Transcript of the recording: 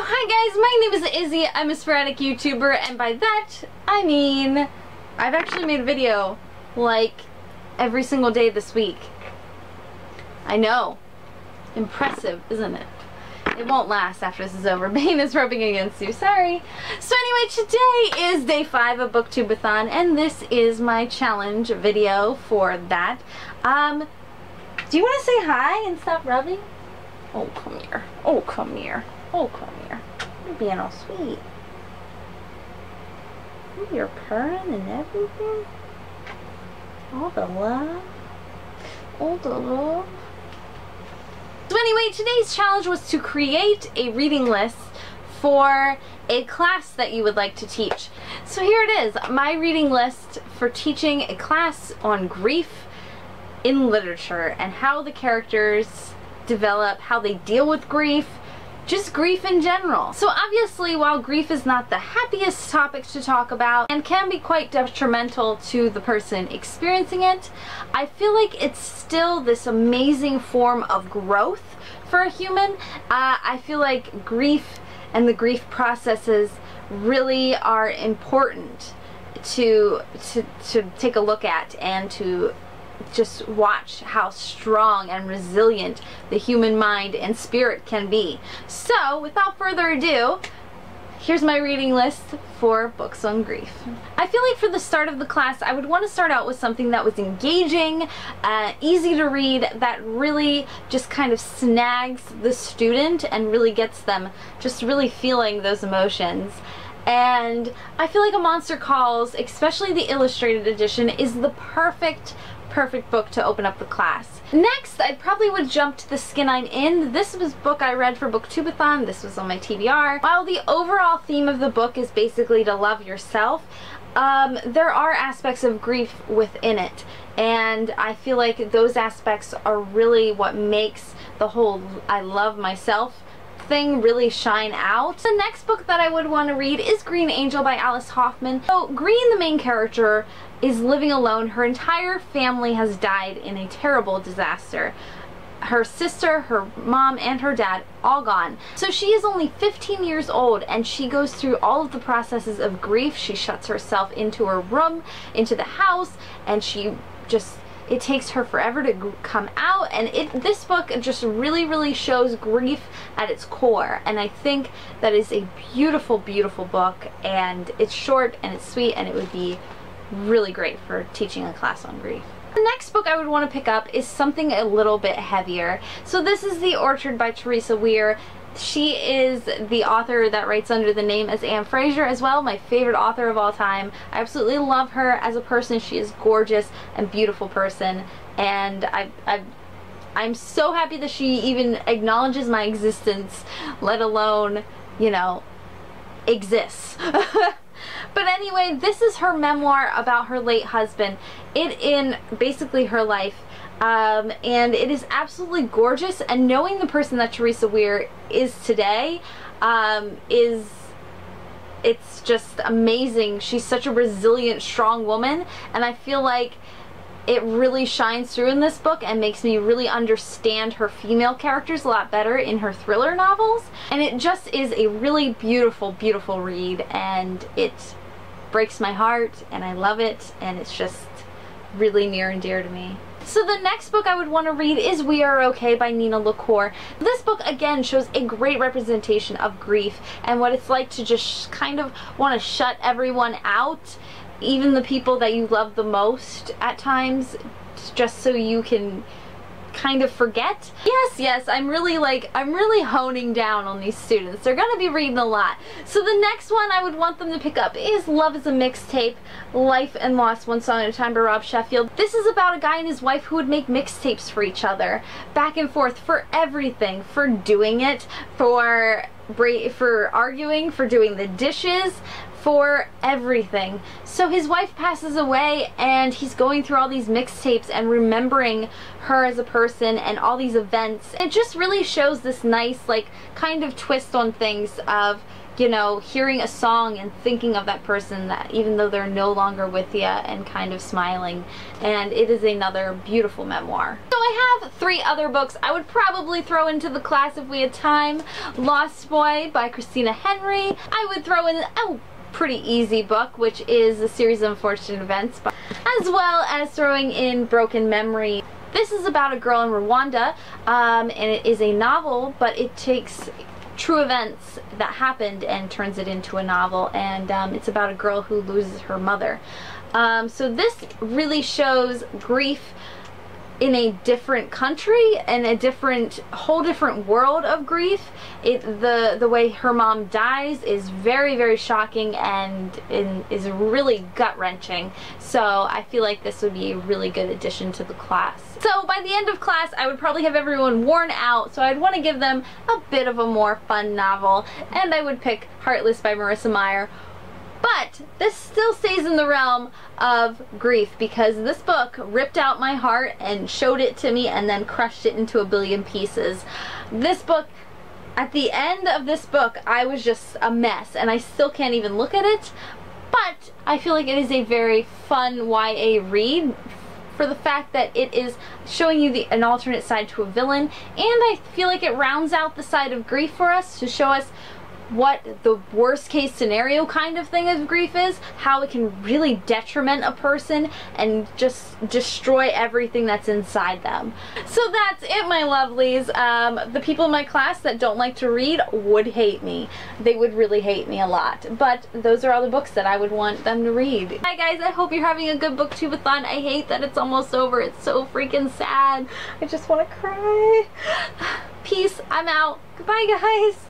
hi guys, my name is Izzy. I'm a sporadic YouTuber, and by that, I mean I've actually made a video like every single day this week. I know. Impressive, isn't it? It won't last after this is over. Bane is rubbing against you, sorry. So anyway, today is day 5 of BookTubeathon, and this is my challenge video for that. Do you want to say hi and stop rubbing? Oh, come here. Oh, come here. Oh, come here. You're being all sweet. Ooh, you're purring and everything. All the love. All the love. So anyway, today's challenge was to create a reading list for a class that you would like to teach. So here it is, my reading list for teaching a class on grief in literature and how the characters develop, how they deal with grief, just grief in general. So obviously, while grief is not the happiest topic to talk about and can be quite detrimental to the person experiencing it, I feel like it's still this amazing form of growth for a human. I feel like grief and the grief processes really are important to take a look at and to just watch how strong and resilient the human mind and spirit can be. So without further ado, here's my reading list for books on grief. I feel like for the start of the class, I would want to start out with something that was engaging, easy to read, that really just kind of snags the student and really gets them just really feeling those emotions. And I feel like A Monster Calls, especially the illustrated edition, is the perfect book to open up the class. Next, I probably would jump to The Skin I'm In. This was a book I read for BookTubeathon. This was on my TBR. While the overall theme of the book is basically to love yourself, there are aspects of grief within it, and I feel like those aspects are really what makes the whole I love myself thing really shine out. The next book that I would want to read is Green Angel by Alice Hoffman. So Green, the main character, is living alone. Her entire family has died in a terrible disaster. Her sister, her mom, and her dad all gone. So she is only 15 years old, and she goes through all of the processes of grief. She shuts herself into her room, into the house, and it takes her forever to come out, and this book just really shows grief at its core, and I think that is a beautiful book, and it's short and it's sweet, and it would be really great for teaching a class on grief. The next book I would want to pick up is something a little bit heavier. So this is The Orchard by Teresa Weir. She is the author that writes under the name as Anne Fraser as well, my favorite author of all time. I absolutely love her as a person. She is gorgeous and beautiful person, and I'm so happy that she even acknowledges my existence, let alone, you know, exists. But anyway, this is her memoir about her late husband, in basically her life. And it is absolutely gorgeous, and knowing the person that Teresa Weir is today, it's just amazing. She's such a resilient, strong woman, and I feel like it really shines through in this book and makes me really understand her female characters a lot better in her thriller novels. And it just is a really beautiful read, and it breaks my heart, and I love it, and it's just really near and dear to me. So the next book I would want to read is We Are Okay by Nina LaCour. This book again shows a great representation of grief and what it's like to just kind of want to shut everyone out, even the people that you love the most at times, just so you can kind of forget. Yes, I'm really honing down on these students. They're gonna be reading a lot. So the next one I would want them to pick up is Love is a Mixtape, Life and Loss One Song at a Time by Rob Sheffield. This is about a guy and his wife who would make mixtapes for each other, back and forth, for everything, for doing it, for arguing, for doing the dishes, for everything. So his wife passes away, and he's going through all these mixtapes and remembering her as a person and all these events. It just really shows this nice, like, kind of twist on things of, you know, hearing a song and thinking of that person, that even though they're no longer with you, and kind of smiling. And it is another beautiful memoir. So I have 3 other books I would probably throw into the class if we had time. Lost Boy by Christina Henry. I would throw in a pretty easy book, which is A Series of Unfortunate Events, as well as throwing in Broken Memory. This is about a girl in Rwanda, and it is a novel, but it takes true events that happened and turns it into a novel, and it's about a girl who loses her mother. So this really shows grief in a different country and a whole different world of grief. The way her mom dies is very, very shocking and is really gut-wrenching. So I feel like this would be a really good addition to the class. So by the end of class, I would probably have everyone worn out, so I'd want to give them a bit of a more fun novel, and I would pick Heartless by Marissa Meyer. But this still stays in the realm of grief, because this book ripped out my heart and showed it to me and then crushed it into a billion pieces. This book, at the end of this book, I was just a mess, and I still can't even look at it. But I feel like it is a very fun YA read for the fact that it is showing you an alternate side to a villain, and I feel like it rounds out the side of grief for us to show us what the worst case scenario kind of thing of grief is, how it can really detriment a person and just destroy everything that's inside them. So that's it, my lovelies. The people in my class that don't like to read would hate me. They would really hate me a lot. But those are all the books that I would want them to read. Hi guys, I hope you're having a good booktubeathon. I hate that it's almost over. It's so freaking sad. I just want to cry. Peace, I'm out. Goodbye guys.